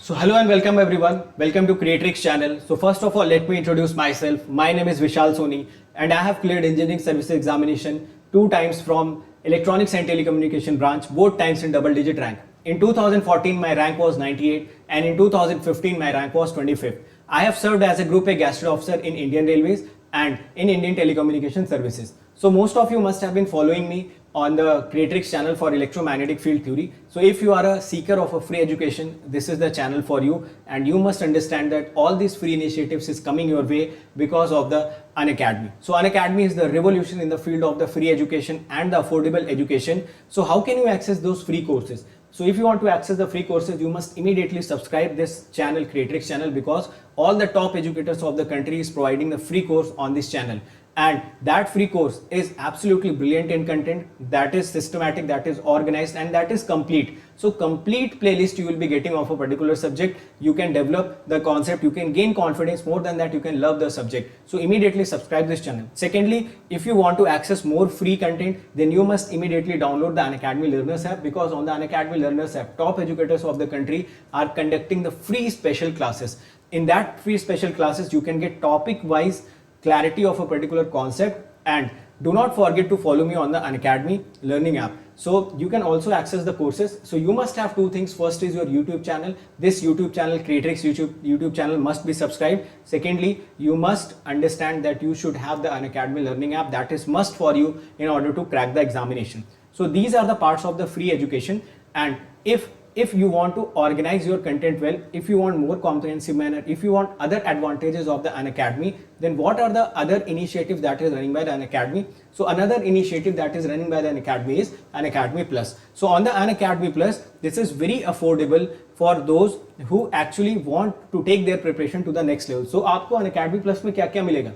So hello and welcome everyone. Welcome to Kreatryx channel. So first of all, let me introduce myself. My name is Vishal Soni and I have cleared engineering services examination 2 times from electronics and telecommunication branch, both times in double digit rank. In 2014 my rank was 98 and in 2015 my rank was 25th. I have served as a Group A Gastro Officer in Indian Railways and in Indian Telecommunication Services. So most of you must have been following me on the Kreatryx channel for electromagnetic field theory. So if you are a seeker of a free education, this is the channel for you, and you must understand that all these free initiatives is coming your way because of the Unacademy. So Unacademy is the revolution in the field of the free education and the affordable education. So how can you access those free courses? So if you want to access the free courses, you must immediately subscribe this channel, Kreatryx channel, because all the top educators of the country is providing the free course on this channel. And that free course is absolutely brilliant in content, that is systematic, that is organized, and that is complete. So complete playlist you will be getting of a particular subject. You can develop the concept, you can gain confidence. More than that, you can love the subject. So immediately subscribe this channel. Secondly, if you want to access more free content, then you must immediately download the Unacademy Learners app, because on the Unacademy Learners app, top educators of the country are conducting the free special classes. In that free special classes, you can get topic wise clarity of a particular concept. And do not forget to follow me on the Unacademy Learning app. So you can also access the courses. So you must have two things. First is your YouTube channel. This YouTube channel, Kreatryx YouTube channel, must be subscribed. Secondly, you must understand that you should have the Unacademy Learning app. That is must for you in order to crack the examination. So these are the parts of the free education. And if you want to organize your content well, if you want more comprehensive manner, if you want other advantages of the Unacademy, then what are the other initiatives that is running by the Unacademy? So another initiative that is running by the Unacademy is Unacademy Plus. So on the Unacademy Plus, this is very affordable for those who actually want to take their preparation to the next level. So आपको Unacademy Plus में क्या क्या मिलेगा?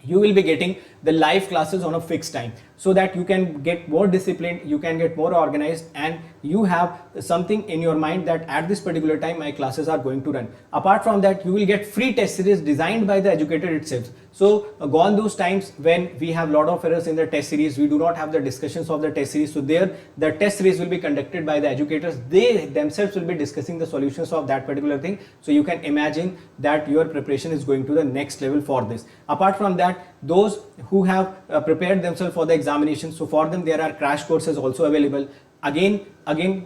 You will be getting the live classes on a fixed time, so that you can get more disciplined, you can get more organized, and you have something in your mind that at this particular time my classes are going to run. Apart from that, you will get free test series designed by the educator itself. So gone those times when we have lot of errors in the test series, we do not have the discussions of the test series. So there the test series will be conducted by the educators. They themselves will be discussing the solutions of that particular thing. So you can imagine that your preparation is going to the next level for this. Apart from that, those who have prepared themselves for the examination, so for them there are crash courses also available. Again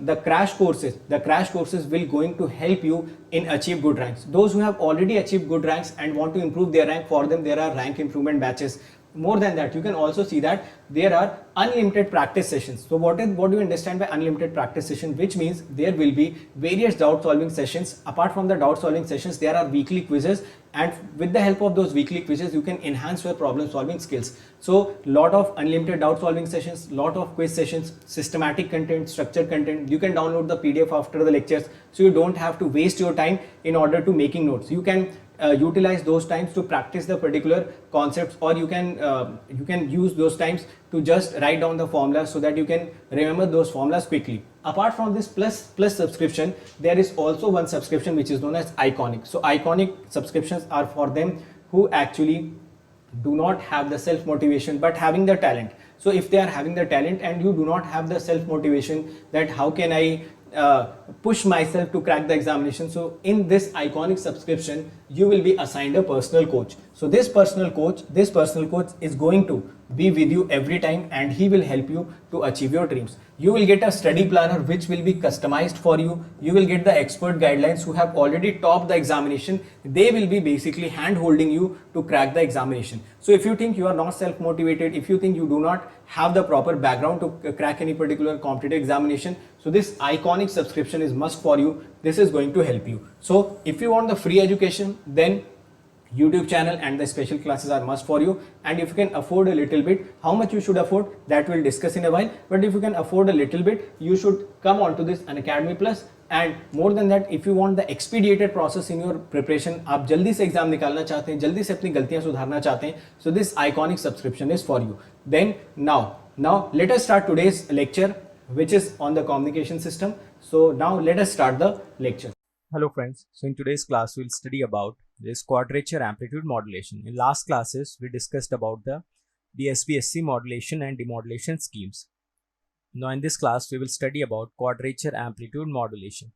the crash courses will going to help you in achieve good ranks. Those who have already achieved good ranks and want to improve their rank, for them there are rank improvement batches. More than that, you can also see that there are unlimited practice sessions. So what do you understand by unlimited practice session? Which means there will be various doubt solving sessions. Apart from the doubt solving sessions, there are weekly quizzes, and with the help of those weekly quizzes you can enhance your problem solving skills. So lot of unlimited doubt solving sessions, lot of quiz sessions, systematic content, structured content. You can download the PDF after the lectures, so you don't have to waste your time in order to making notes. You can utilize those times to practice the particular concepts, or you can use those times to just write down the formulas so that you can remember those formulas quickly. Apart from this plus subscription, there is also one subscription which is known as Iconic. So Iconic subscriptions are for them who actually do not have the self motivation but having the talent. So if they are having the talent and you do not have the self motivation that how can I push myself to crack the examination, so in this Iconic subscription you will be assigned a personal coach. So this personal coach is going to be with you every time, and he will help you to achieve your dreams. You will get a study planner which will be customized for you. You will get the expert guidelines who have already topped the examination. They will be basically hand holding you to crack the examination. So if you think you are not self motivated, if you think you do not have the proper background to crack any particular competitive examination, so this Iconic subscription is must for you. This is going to help you. So if you want the free education, then YouTube channel and the special classes are must for you. And if you can afford a little bit, how much you should afford, that we'll discuss in a while. But if you can afford a little bit, you should come on to this Unacademy Plus. And more than that, if you want the expedited process in your preparation, आप जल्दी से exam निकालना चाहते हैं, जल्दी से अपनी गलतियां सुधारना चाहते हैं, so this Iconic subscription is for you. Then now let us start today's lecture, which is on the communication system. So now let us start the lecture. Hello friends, so in today's class we'll study about this quadrature amplitude modulation. In last classes we discussed about the DSP-SC modulation and demodulation schemes. Now in this class we will study about quadrature amplitude modulation.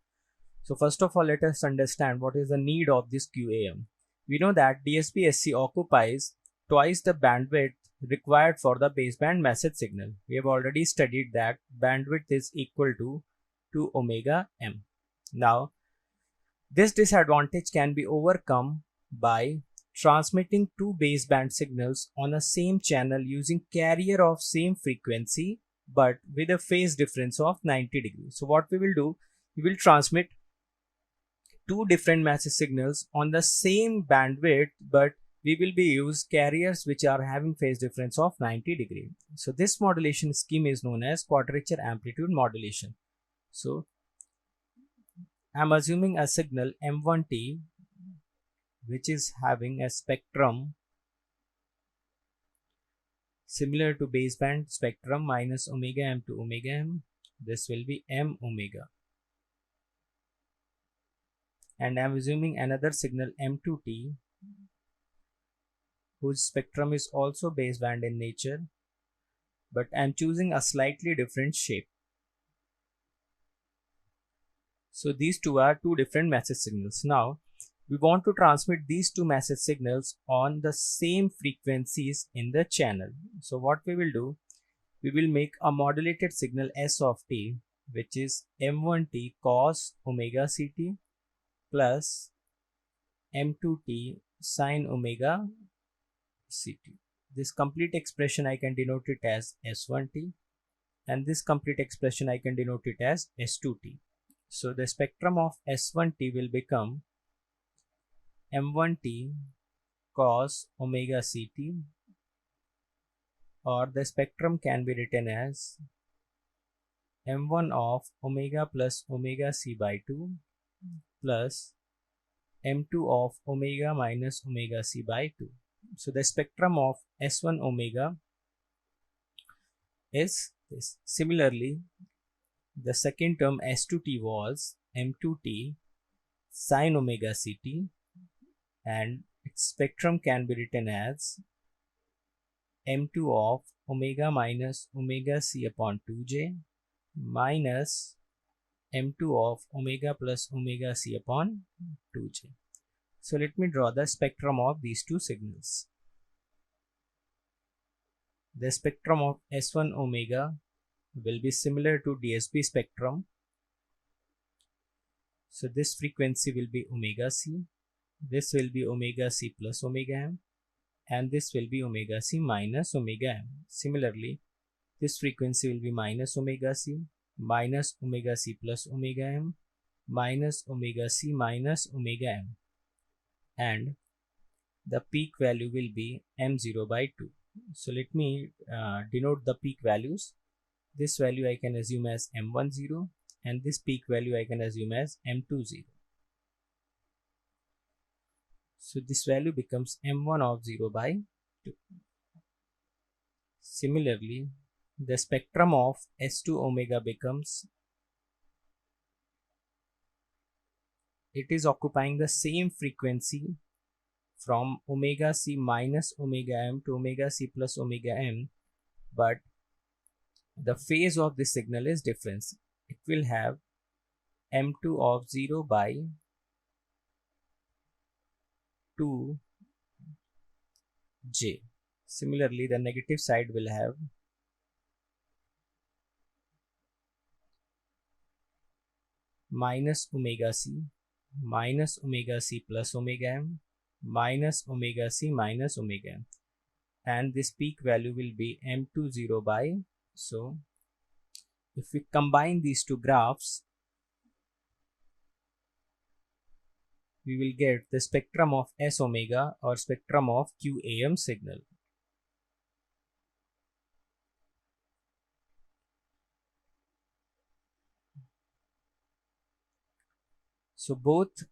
So first of all, let us understand what is the need of this QAM. We know that DSP-SC occupies twice the bandwidth required for the baseband message signal. We have already studied that bandwidth is equal to 2 omega m. Now, this disadvantage can be overcome by transmitting two baseband signals on a same channel using carrier of same frequency but with a phase difference of 90 degrees. So what we will do, we will transmit two different message signals on the same bandwidth, but we will be use carriers which are having phase difference of 90 degree. So this modulation scheme is known as quadrature amplitude modulation. So I'm assuming a signal M1T which is having a spectrum similar to baseband spectrum minus omega m to omega m. This will be m omega. And I'm assuming another signal M2T whose spectrum is also baseband in nature, but I'm choosing a slightly different shape. So these two are two different message signals. Now we want to transmit these two message signals on the same frequencies in the channel. So what we will do, we will make a modulated signal S of t, which is M1T cos omega ct plus M2T sin omega ct. This complete expression I can denote it as S1T, and this complete expression I can denote it as S2T. So the spectrum of S1T will become M1T cos omega ct, or the spectrum can be written as M1 of omega plus omega c by 2 plus M2 of omega minus omega c by 2. So the spectrum of S1 omega is this. Similarly, the second term S2T was M2T sin omega ct, and its spectrum can be written as M2 of omega minus omega c upon 2j minus M2 of omega plus omega c upon 2j. So let me draw the spectrum of these two signals. The spectrum of S1 omega will be similar to DSP spectrum. So this frequency will be omega c, this will be omega c plus omega m, and this will be omega c minus omega m. Similarly, this frequency will be minus omega c plus omega m minus omega c minus omega m, and the peak value will be m0 by 2. So let me denote the peak values. This value I can assume as m10, and this peak value I can assume as m20. So this value becomes m1 of 0 by 2. Similarly, the spectrum of S2 omega becomes, it is occupying the same frequency from omega c minus omega m to omega c plus omega m, but the phase of this signal is different. It will have m2 of 0 by 2j. Similarly, the negative side will have minus omega c plus omega m minus omega c minus omega m, and this peak value will be m20 by. So if we combine these two graphs, we will get the spectrum of S omega, or spectrum of QAM signal. So both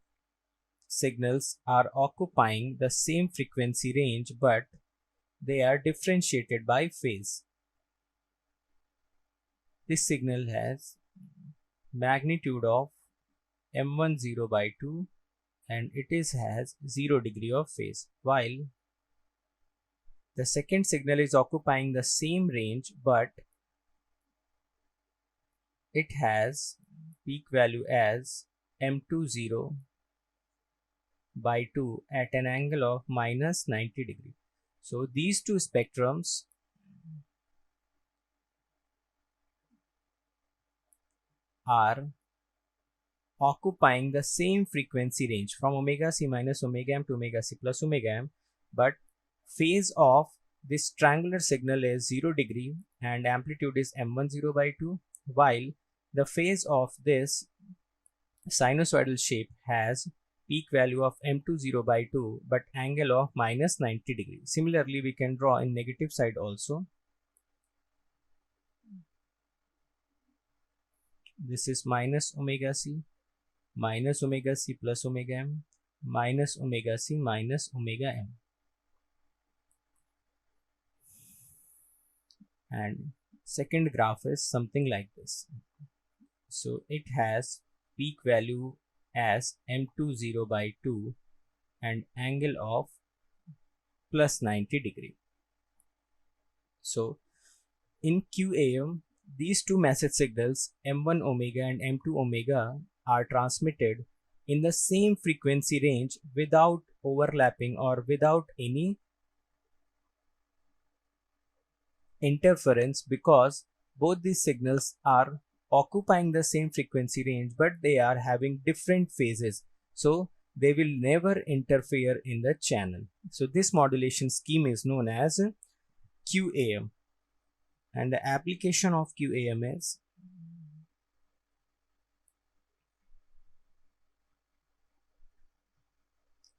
signals are occupying the same frequency range, but they are differentiated by phase. This signal has magnitude of m10 by 2, and it has 0 degree of phase, while the second signal is occupying the same range, but it has peak value as M20 by 2 at an angle of minus 90 degree. So these two spectrums are occupying the same frequency range from omega c minus omega m to omega c plus omega m, but phase of this triangular signal is 0 degree and amplitude is m10 by 2, while the phase of this sinusoidal shape has peak value of m20 by 2 but angle of minus 90 degree. Similarly, we can draw in negative side also. This is minus omega c plus omega m minus omega c minus omega m, and second graph is something like this. So it has peak value as m20 by 2 and angle of plus 90 degree. So in QAM, these two message signals m1 omega and m2 omega are transmitted in the same frequency range without overlapping or without any interference, because both these signals are occupying the same frequency range but they are having different phases, so they will never interfere in the channel. So this modulation scheme is known as QAM, and the application of QAM is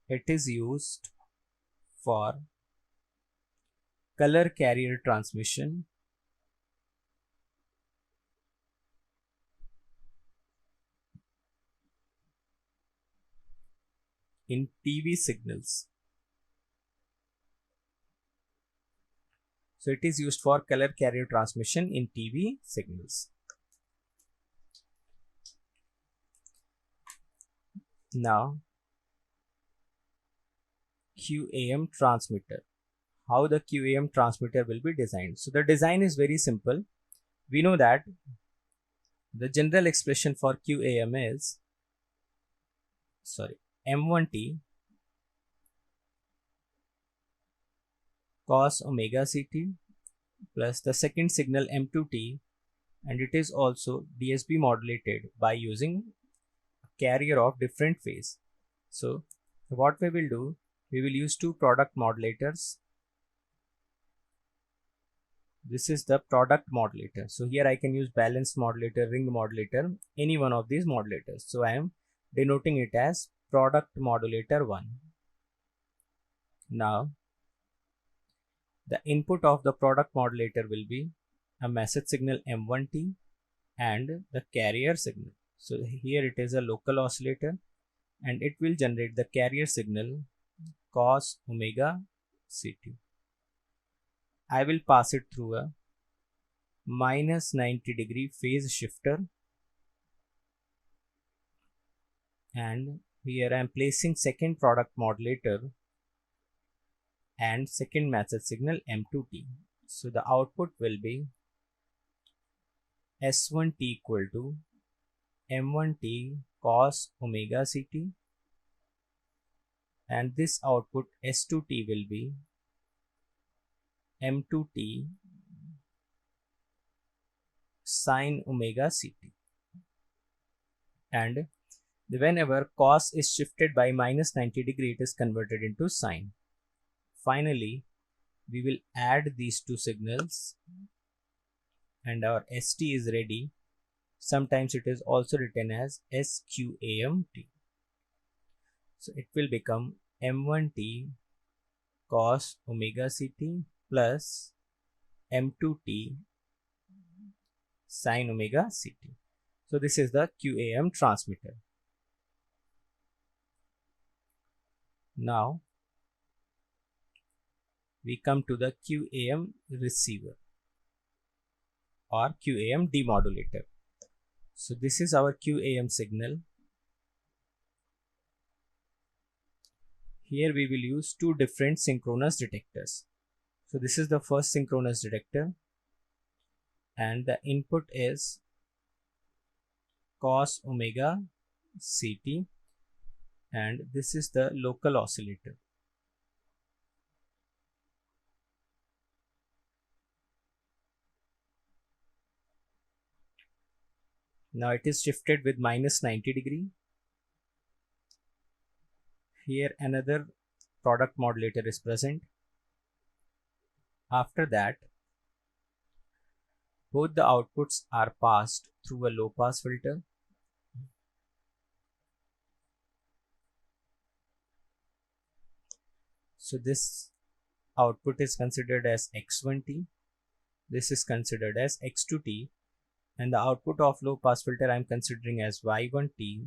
it is used for color carrier transmission in TV signals. So it is used for color carrier transmission in TV signals. Now, QAM transmitter. How the QAM transmitter will be designed. So the design is very simple. We know that the general expression for QAM is M1T cos omega ct plus the second signal M2T, and it is also DSP modulated by using a carrier of different phase. So what we will do, we will use two product modulators. This is the product modulator. So here I can use balanced modulator, ring modulator, any one of these modulators. So I am denoting it as product modulator 1. Now the input of the product modulator will be a message signal M1T and the carrier signal. So here it is a local oscillator and it will generate the carrier signal cos omega ct. I will pass it through a minus 90 degree phase shifter, and here I am placing second product modulator and second message signal M2T. So the output will be S1T equal to M1T cos omega ct, and this output S2T will be M2T sin omega ct, and whenever cos is shifted by minus 90 degree, it is converted into sine. Finally, we will add these two signals and our ST is ready. Sometimes it is also written as SQAMT. So it will become M1T cos omega ct plus M2T sin omega ct. So this is the QAM transmitter. Now we come to the QAM receiver or QAM demodulator. So this is our QAM signal. Here we will use two different synchronous detectors. So this is the first synchronous detector and the input is cos omega CT, and this is the local oscillator. Now it is shifted with minus 90 degree. Here another product modulator is present. After that, both the outputs are passed through a low pass filter. So this output is considered as X1T, this is considered as X2T, and the output of low pass filter I am considering as Y1T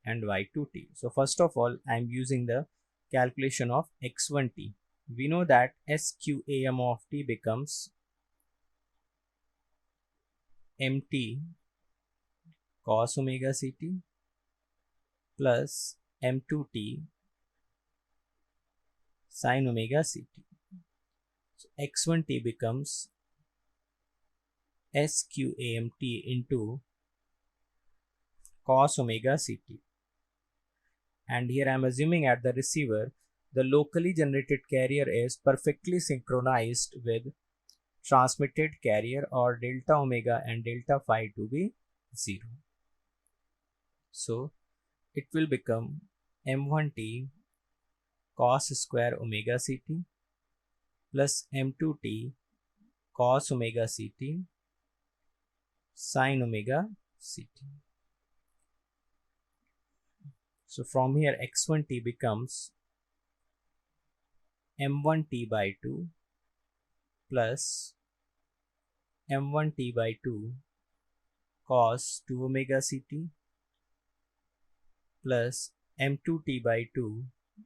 and Y2T. So first of all, I am using the calculation of X1T. We know that SQAM of T becomes MT cos omega CT plus M2T sin omega CT. So X1T becomes SQAMT into cos omega CT. And here I am assuming at the receiver, the locally generated carrier is perfectly synchronized with transmitted carrier or delta omega and delta phi to be 0. So it will become M1T cos square omega CT plus M2T cos omega CT sin omega CT. So from here X1T becomes M1T by 2 plus M1T by 2 cos 2 omega CT plus M2T by 2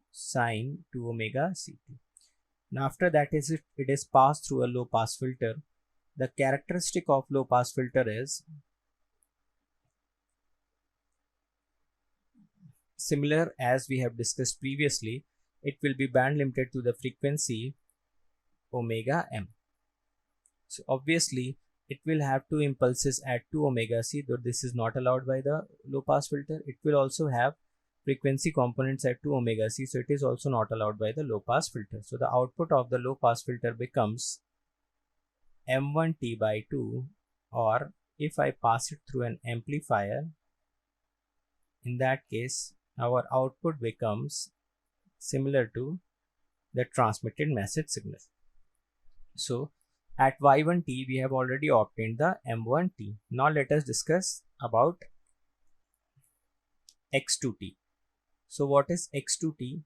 sin 2 omega CT. Now after that it is passed through a low pass filter. The characteristic of low pass filter is similar as we have discussed previously. It will be band limited to the frequency omega m. So obviously it will have two impulses at 2 omega c, though this is not allowed by the low pass filter. It will also have frequency components at 2 omega c, so it is also not allowed by the low pass filter. So the output of the low pass filter becomes M1T by 2, or if I pass it through an amplifier, in that case our output becomes similar to the transmitted message signal. So at Y1T we have already obtained the M1T. Now let us discuss about X2T. So what is X2T?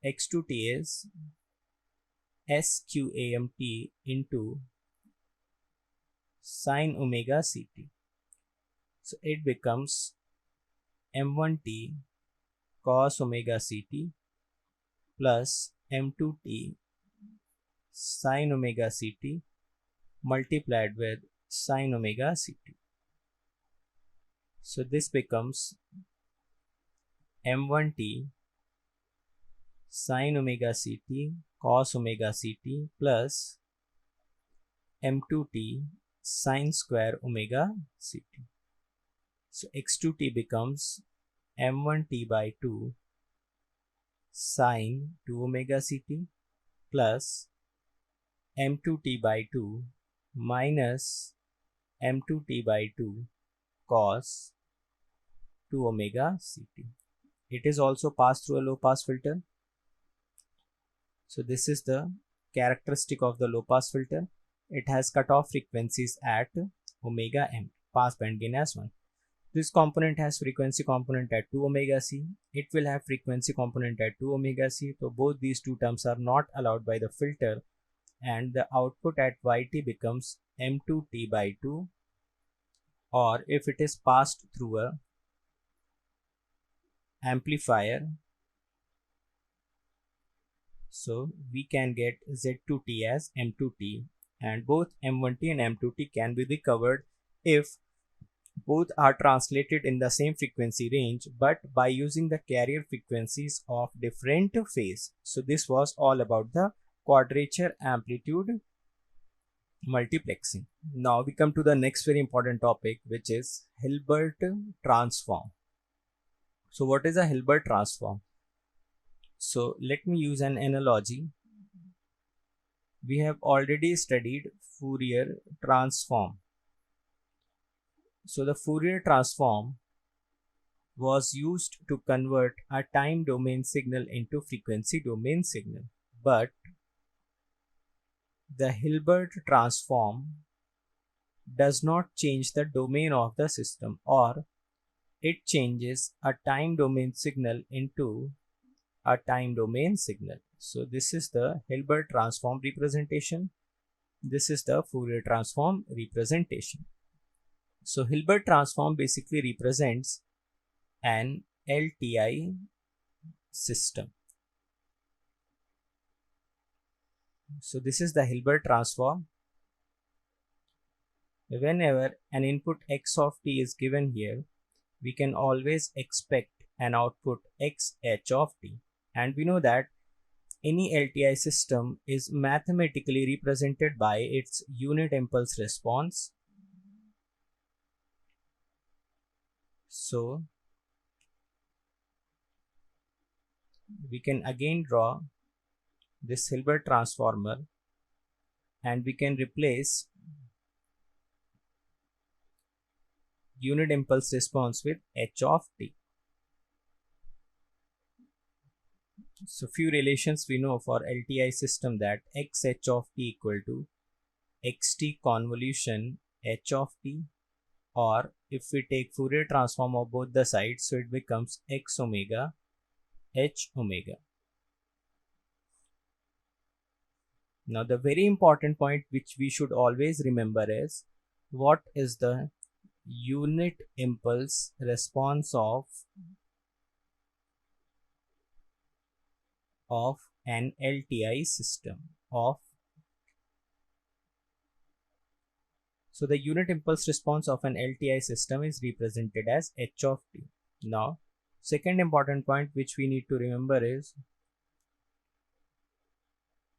X2T is SQAMT into sin omega CT. So it becomes M1T cos omega CT plus M2T sin omega CT multiplied with sin omega CT. So this becomes M1T sin omega CT cos omega CT plus M2T sin square omega CT. So X2T becomes M1T by 2 sin 2 omega CT plus M2T by 2 minus M2T by 2 cos 2 omega CT. It is also passed through a low pass filter. So this is the characteristic of the low pass filter. It has cutoff frequencies at omega m, pass band gain as 1. This component has frequency component at 2 omega c. It will have frequency component at 2 omega c. So both these two terms are not allowed by the filter, and the output at YT becomes M2T by 2, or if it is passed through a amplifier, so we can get Z2T as M2T, and both M1T and M2T can be recovered if both are translated in the same frequency range, but by using the carrier frequencies of different phase. So this was all about the quadrature amplitude multiplexing. Now we come to the next very important topic, which is Hilbert transform. So what is a Hilbert transform? So let me use an analogy. We have already studied Fourier transform. So the Fourier transform was used to convert a time domain signal into frequency domain signal. But the Hilbert transform does not change the domain of the system, or it changes a time domain signal into a time domain signal. So this is the Hilbert transform representation. This is the Fourier transform representation. So Hilbert transform basically represents an LTI system. So this is the Hilbert transform. Whenever an input x of t is given here, we can always expect an output xh of t. And we know that any LTI system is mathematically represented by its unit impulse response. So we can again draw this Hilbert transformer, and we can replace unit impulse response with h of t. So few relations we know for LTI system, that xh of t equal to xt convolution h of t, or if we take Fourier transform of both the sides, so it becomes x omega h omega. Now the very important point which we should always remember is, what is the unit impulse response of an LTI system of. So the unit impulse response of an LTI system is represented as h of t. Now second important point which we need to remember is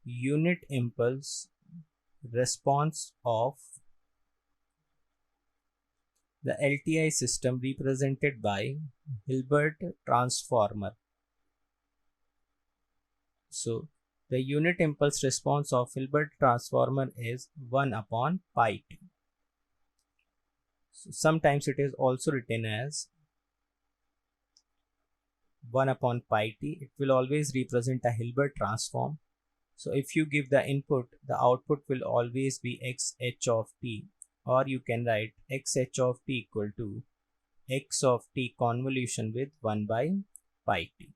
unit impulse response of the LTI system represented by Hilbert transformer. So the unit impulse response of Hilbert transformer is 1 upon pi t. So sometimes it is also written as 1 upon pi t. It will always represent a Hilbert transform. So if you give the input, the output will always be xh of t, or you can write xh of t equal to x of t convolution with 1 by pi t.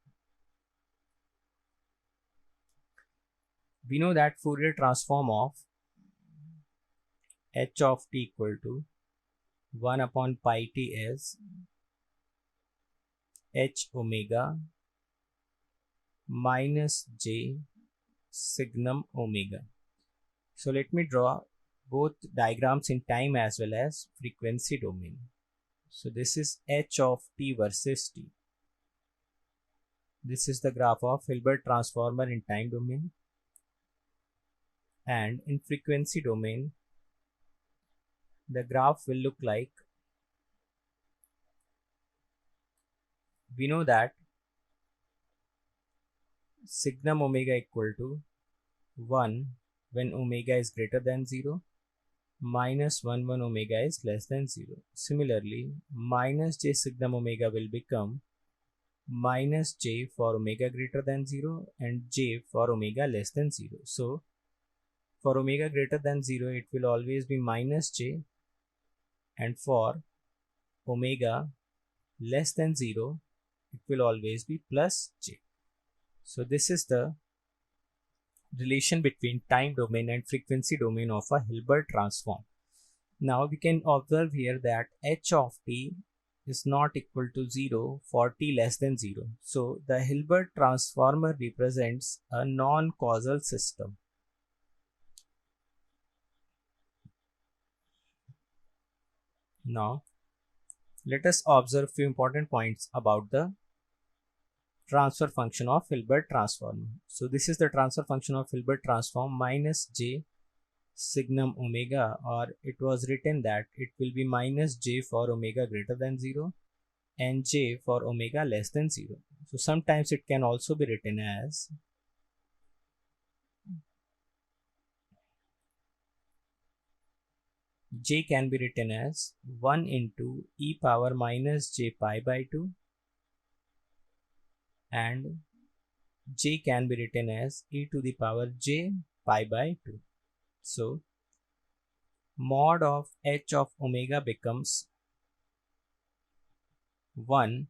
We know that Fourier transform of h of t equal to 1 upon pi t is h omega minus j signum omega. So let me draw both diagrams in time as well as frequency domain. So this is h of t versus t. This is the graph of Hilbert transformer in time domain, and in frequency domain the graph will look like, we know that signum omega equal to 1 when omega is greater than 0, minus 1 when omega is less than 0. Similarly, minus j signum omega will become minus j for omega greater than 0 and j for omega less than 0. So for omega greater than 0 it will always be minus j, and for omega less than 0 it will always be plus j. So this is the relation between time domain and frequency domain of a Hilbert transform. Now we can observe here that h of t is not equal to 0 for t less than 0. So the Hilbert transformer represents a non-causal system. Now let us observe few important points about the transfer function of Hilbert transform. So this is the transfer function of Hilbert transform minus j signum omega, or it was written that it will be minus j for omega greater than 0, and j for omega less than 0. So sometimes it can also be written as j can be written as 1 into e power minus j pi by 2, and j can be written as e to the power j pi by 2. So mod of h of omega becomes 1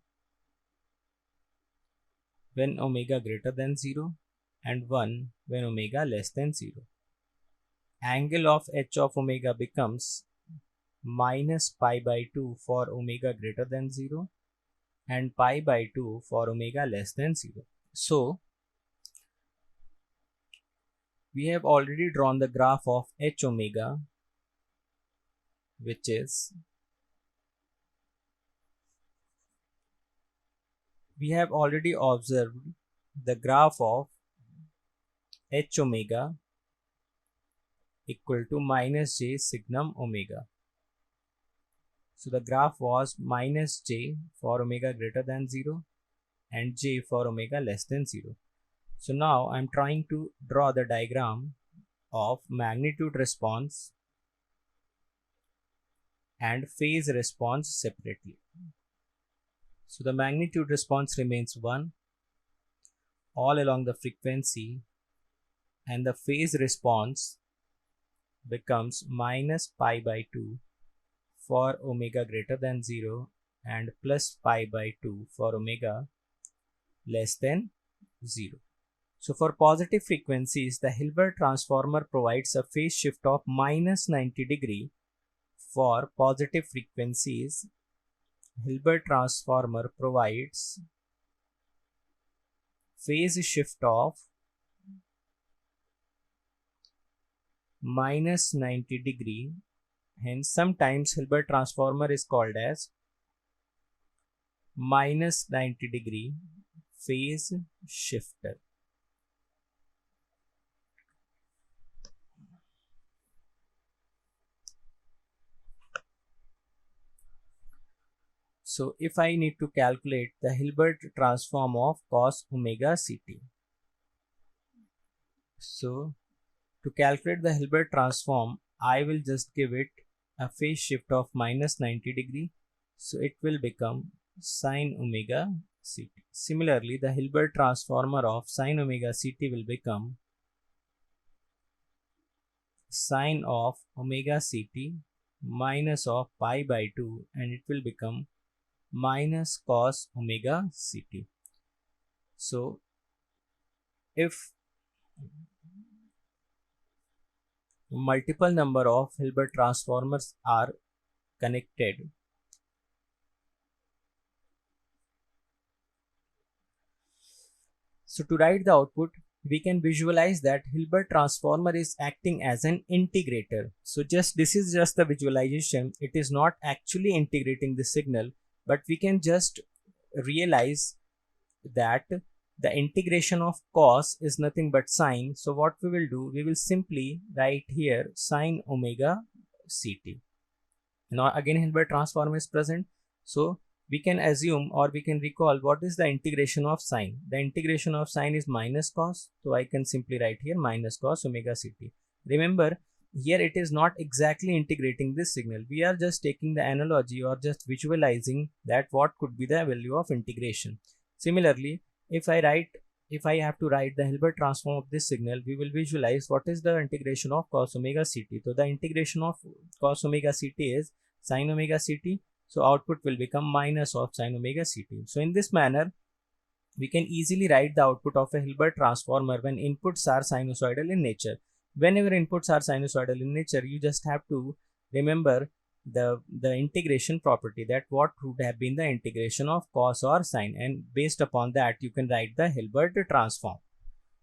when omega greater than 0 and 1 when omega less than 0. Angle of h of omega becomes minus pi by 2 for omega greater than 0 and pi by 2 for omega less than 0. So we have already drawn the graph of h omega, which is we have already observed the graph of h omega equal to minus j signum omega. So the graph was minus j for omega greater than 0 and j for omega less than 0. So now I'm trying to draw the diagram of magnitude response and phase response separately. So the magnitude response remains 1 all along the frequency, and the phase response becomes minus pi by 2 for omega greater than 0 and plus pi by 2 for omega less than 0. So for positive frequencies, the Hilbert transformer provides a phase shift of minus 90 degree. For positive frequencies, Hilbert transformer provides phase shift of minus 90 degree. Hence, sometimes Hilbert transformer is called as minus 90 degree phase shifter. So if I need to calculate the Hilbert transform of cos omega ct, so to calculate the Hilbert transform, I will just give it a phase shift of minus 90 degree. So it will become sine omega ct. Similarly, the Hilbert transformer of sine omega ct will become sine of omega ct minus of pi by 2, and it will become minus cos omega ct. So if multiple number of Hilbert transformers are connected, so to write the output, we can visualize that Hilbert transformer is acting as an integrator. So this is just the visualization. It is not actually integrating the signal, but we can just realize that the integration of cos is nothing but sine. So what we will do, we will simply write here sine omega ct. Now again Hilbert transform is present, so we can assume or we can recall what is the integration of sine. The integration of sine is minus cos, so I can simply write here minus cos omega ct. Remember, here it is not exactly integrating this signal. We are just taking the analogy or just visualizing that what could be the value of integration. Similarly, if I have to write the Hilbert transform of this signal, we will visualize what is the integration of cos omega ct. So the integration of cos omega ct is sin omega ct. So output will become minus of sin omega ct. So in this manner, we can easily write the output of a Hilbert transformer when inputs are sinusoidal in nature. Whenever inputs are sinusoidal in nature, you just have to remember the integration property, that what would have been the integration of cos or sine, and based upon that you can write the Hilbert transform.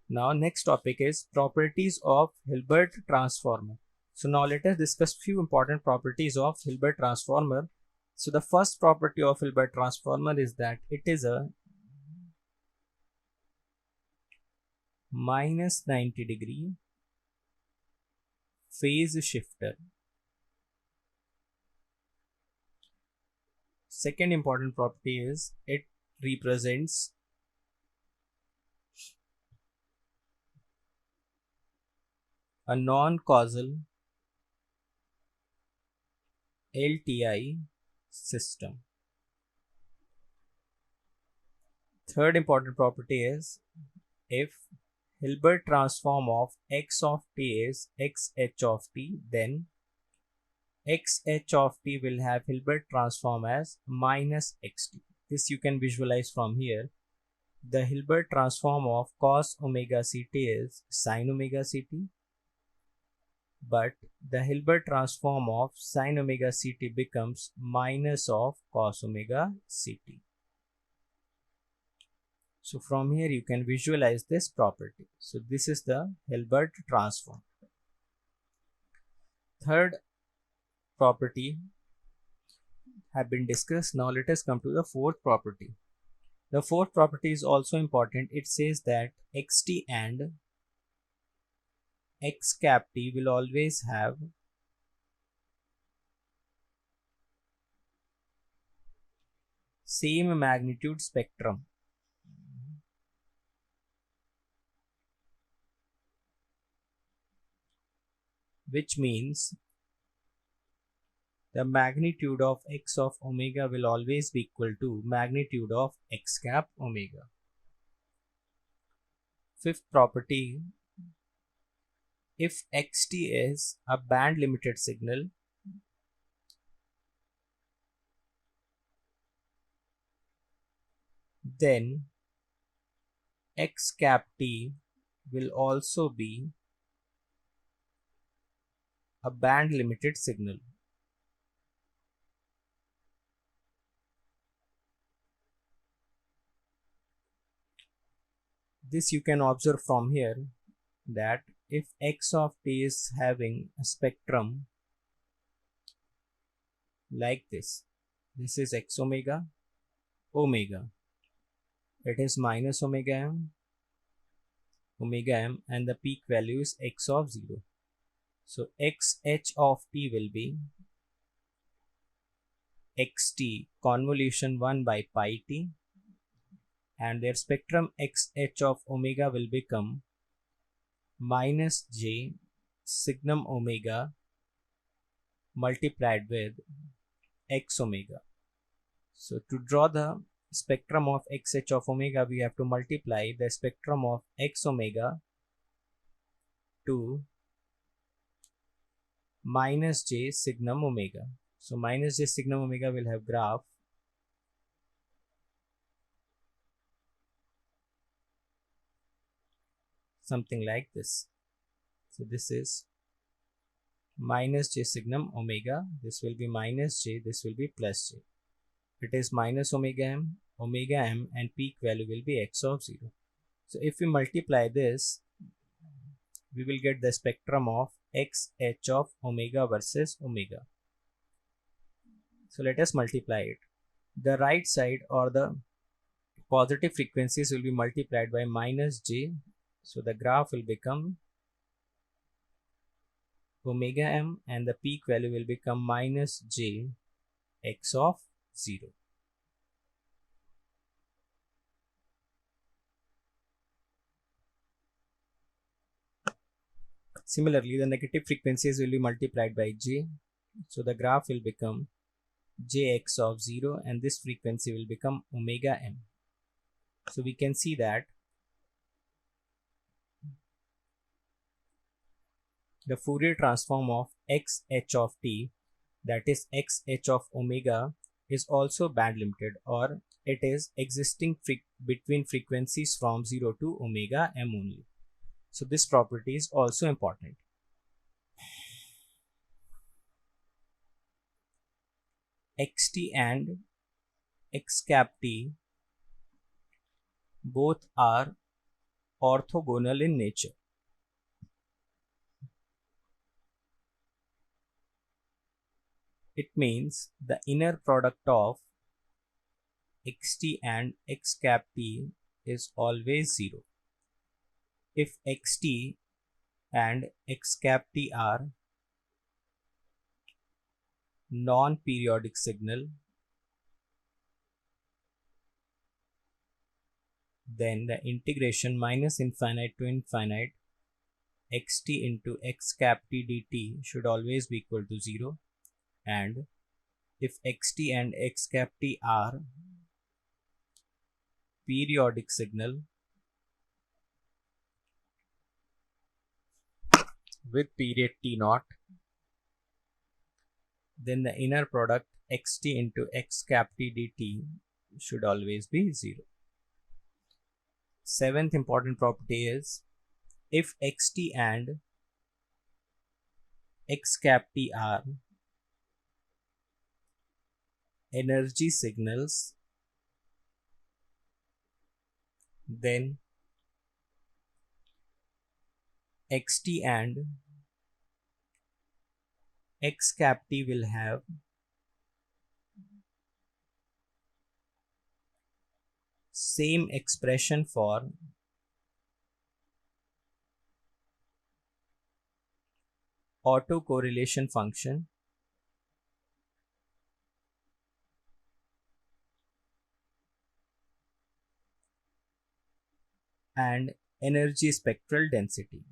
Now next topic is properties of Hilbert transformer. So now let us discuss few important properties of Hilbert transformer. So the first property of Hilbert transformer is that it is a minus 90 degree phase shifter. Second important property is it represents a non-causal LTI system. Third important property is if Hilbert transform of x of t is xh of t, then xh of t will have Hilbert transform as minus xt. This you can visualize from here. The Hilbert transform of cos omega ct is sin omega ct, but the Hilbert transform of sin omega ct becomes minus of cos omega ct. So from here you can visualize this property. So this is the Hilbert transform. Third property have been discussed. Now let us come to the fourth property. The fourth property is also important. It says that xt and x cap t will always have same magnitude spectrum. Which means the magnitude of x of omega will always be equal to magnitude of x cap omega. Fifth property, if xt is a band limited signal, then x cap t will also be a band limited signal. This you can observe from here, that if x of t is having a spectrum like this is x omega, omega, it is minus omega m, and the peak value is x of 0. So xh of t will be xt convolution 1 by pi t, and their spectrum xh of omega will become minus j signum omega multiplied with x omega. So to draw the spectrum of xh of omega, we have to multiply the spectrum of x omega to minus j signum omega. So minus j signum omega will have graph something like this. So this is minus j signum omega, this will be minus j, this will be plus j. It is minus omega m, and peak value will be x of 0. So if we multiply this, we will get the spectrum of xh of omega versus omega. So let us multiply it. The right side or the positive frequencies will be multiplied by minus j. So the graph will become omega m, and the peak value will become minus j x of 0. Similarly, the negative frequencies will be multiplied by j. So the graph will become jx of 0, and this frequency will become omega m. So we can see that the Fourier transform of xh of t, that is xh of omega, is also band limited, or it is existing between frequencies from 0 to omega m only. So this property is also important. Xt and x cap t both are orthogonal in nature. It means the inner product of xt and x cap t is always 0. If xt and x cap t are non-periodic signal, then the integration minus infinite to infinite xt into x cap t dt should always be equal to 0, and if xt and x cap t are periodic signal with period t naught, then the inner product xt into x cap t dt should always be 0. Seventh important property is, if xt and x cap t are energy signals, then xt and x cap t will have same expression for autocorrelation function and energy spectral density.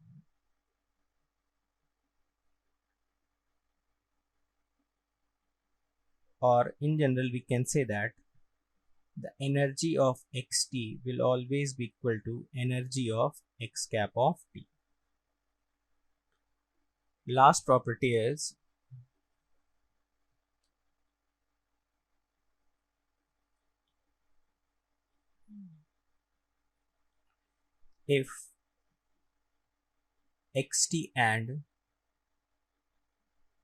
Or in general, we can say that the energy of xt will always be equal to energy of x cap of t. Last property is, if xt and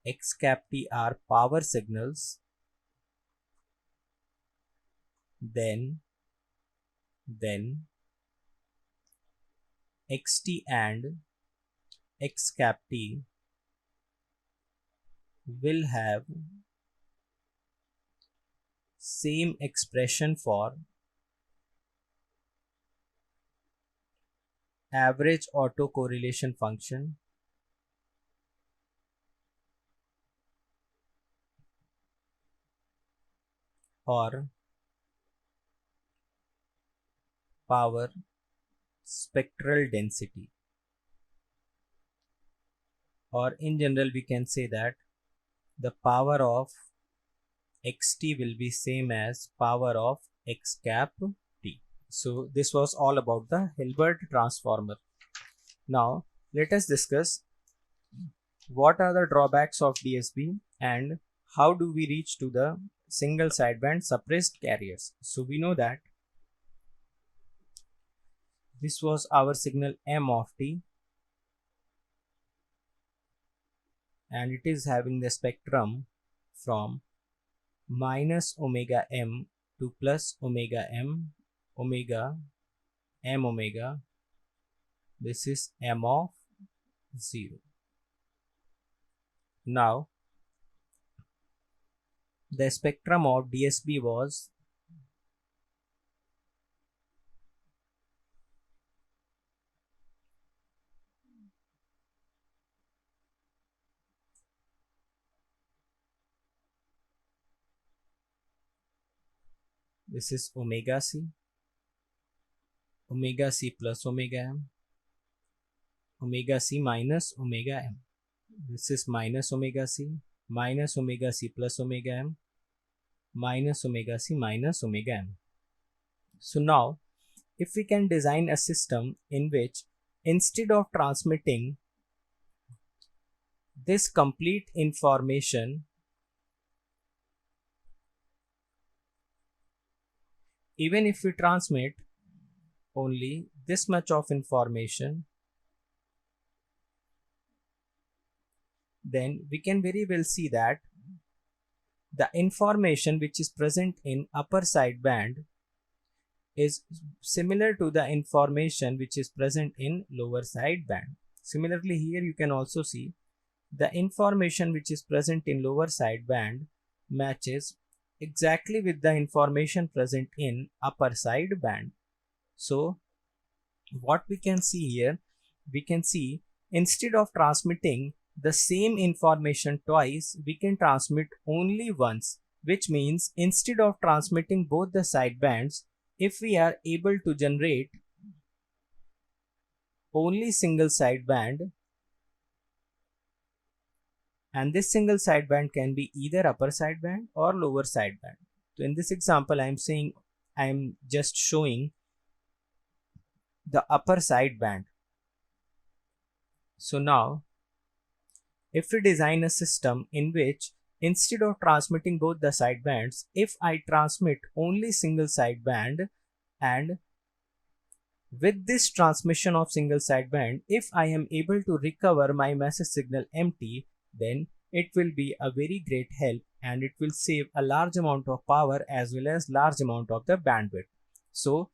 x cap t are power signals, then xt and x cap t will have same expression for average autocorrelation function or power spectral density. Or in general, we can say that the power of xt will be same as power of x cap t. So this was all about the Hilbert transformer. Now let us discuss what are the drawbacks of DSP and how do we reach to the single sideband suppressed carriers. So we know that this was our signal m of t, and it is having the spectrum from minus omega m to plus omega m, omega m omega. This is m of 0. Now the spectrum of DSP was this is omega c plus omega m, omega c minus omega m. This is minus omega c plus omega m, minus omega c minus omega m. So now if we can design a system in which instead of transmitting this complete information, even if we transmit only this much of information, then we can very well see that the information which is present in upper sideband is similar to the information which is present in lower sideband. Similarly, here you can also see the information which is present in lower sideband matches exactly with the information present in upper sideband. So what we can see here, we can see instead of transmitting the same information twice, we can transmit only once, which means instead of transmitting both the sidebands, if we are able to generate only single sideband, and this single sideband can be either upper sideband or lower sideband. So in this example, I am just showing the upper sideband. So now, if we design a system in which instead of transmitting both the sidebands, if I transmit only single sideband, and with this transmission of single sideband, if I am able to recover my message signal empty, then it will be a very great help and it will save a large amount of power as well as large amount of the bandwidth. So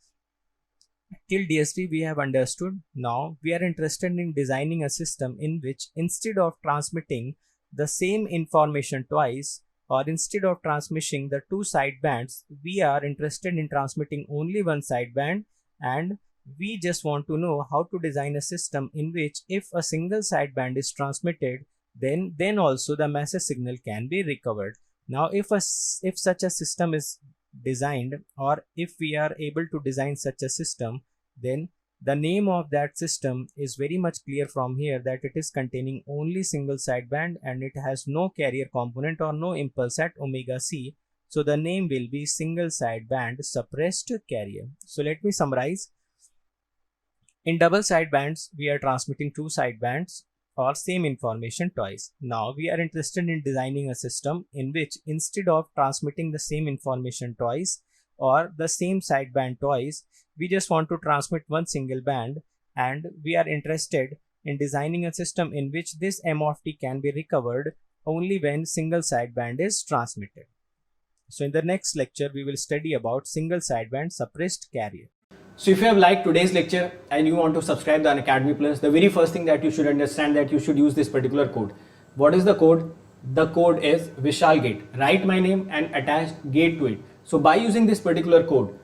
till DSP we have understood. Now we are interested in designing a system in which instead of transmitting the same information twice, or instead of transmitting the two sidebands, we are interested in transmitting only one sideband, and we just want to know how to design a system in which if a single sideband is transmitted, then also the message signal can be recovered. Now if such a system is designed, or if we are able to design such a system, then the name of that system is very much clear from here, that it is containing only single sideband and it has no carrier component or no impulse at omega c. So the name will be single sideband suppressed carrier. So let me summarize. In double sidebands, we are transmitting two sidebands or same information twice. Now we are interested in designing a system in which instead of transmitting the same information twice or the same sideband twice, we just want to transmit one single band, and we are interested in designing a system in which this M of t can be recovered only when single sideband is transmitted. So in the next lecture, we will study about single sideband suppressed carrier. So if you have liked today's lecture and you want to subscribe to Unacademy Plus, the very first thing that you should understand that you should use this particular code. What is the code? The code is VishalGate. Write my name and attach gate to it. So by using this particular code,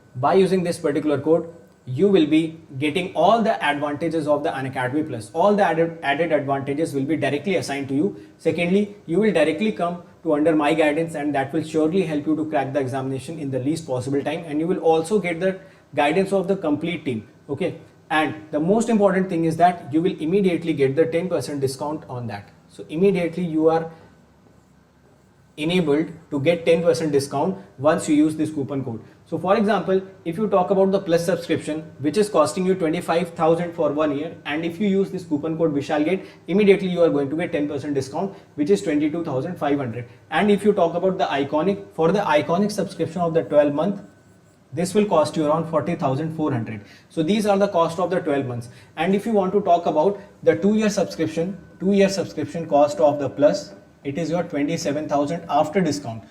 you will be getting all the advantages of the Unacademy Plus. All the added advantages will be directly assigned to you. Secondly, you will directly come to under my guidance, and that will surely help you to crack the examination in the least possible time, and you will also get the guidance of the complete team. Okay, and the most important thing is that you will immediately get the 10% discount on that. So immediately you are enabled to get 10% discount once you use this coupon code. So for example, if you talk about the plus subscription, which is costing you 25,000 for 1 year, and if you use this coupon code VishalGate, immediately you are going to get 10% discount, which is 22,500. And if you talk about the iconic, for the iconic subscription of the 12 month, this will cost you around 40,400. So these are the cost of the 12 months. And if you want to talk about the 2-year subscription cost of the plus, it is your 27,000 after discount.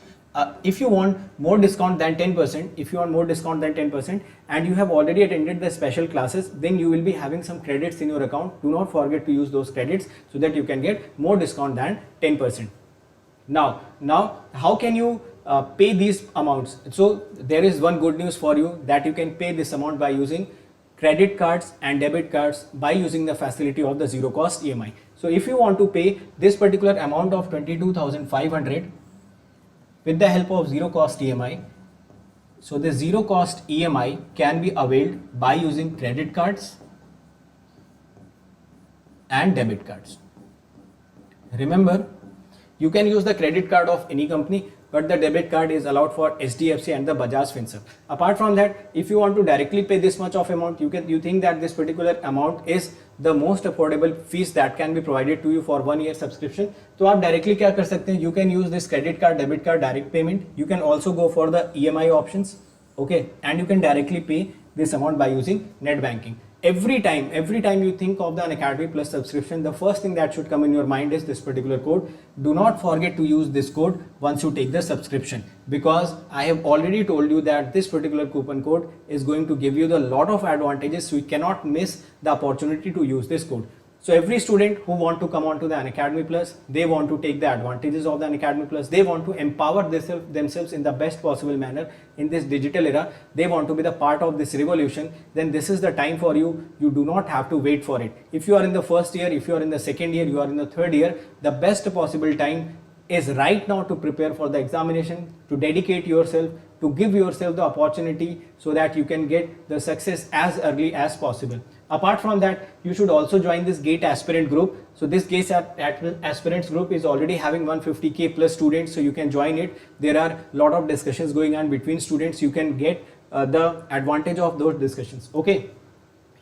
If you want more discount than 10%, and you have already attended the special classes, then you will be having some credits in your account. Do not forget to use those credits so that you can get more discount than 10%. Now how can you pay these amounts? So there is one good news for you, that you can pay this amount by using credit cards and debit cards by using the facility of the zero cost EMI. So if you want to pay this particular amount of 22,500 with the help of zero cost EMI, so the zero cost EMI can be availed by using credit cards and debit cards. Remember, you can use the credit card of any company, but the debit card is allowed for HDFC and the Bajaj Finserv. Apart from that, if you want to directly pay this much of amount, you think that this particular amount is the most affordable fees that can be provided to you for 1 year subscription, तो आप directly क्या कर सकते हैं? You can use this credit card, debit card, direct payment. You can also go for the EMI options, okay, and you can directly pay this amount by using net banking. Every time you think of the Unacademy Plus subscription, the first thing that should come in your mind is this particular code. Do not forget to use this code once you take the subscription, because I have already told you that this particular coupon code is going to give you the lot of advantages, so you cannot miss the opportunity to use this code. So every student who want to come on to the Unacademy Plus, they want to take the advantages of the Unacademy Plus, they want to empower themselves in the best possible manner in this digital era, they want to be the part of this revolution, then this is the time for you. You do not have to wait for it. If you are in the first year, if you are in the second year, you are in the third year, the best possible time is right now to prepare for the examination, to dedicate yourself, to give yourself the opportunity so that you can get the success as early as possible. Apart from that, you should also join this GATE aspirant group. So this GATE aspirants group is already having 150k plus students, so you can join it. There are a lot of discussions going on between students. You can get the advantage of those discussions. Okay,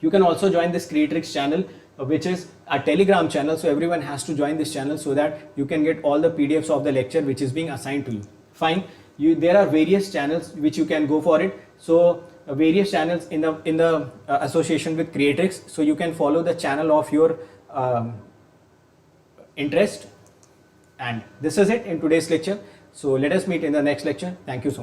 you can also join this Kreatryx channel, which is a Telegram channel. So everyone has to join this channel so that you can get all the PDFs of the lecture which is being assigned to you. Fine. There are various channels which you can go for it. So various channels in the association with Kreatryx. So you can follow the channel of your interest. And this is it in today's lecture. So let us meet in the next lecture. Thank you so much.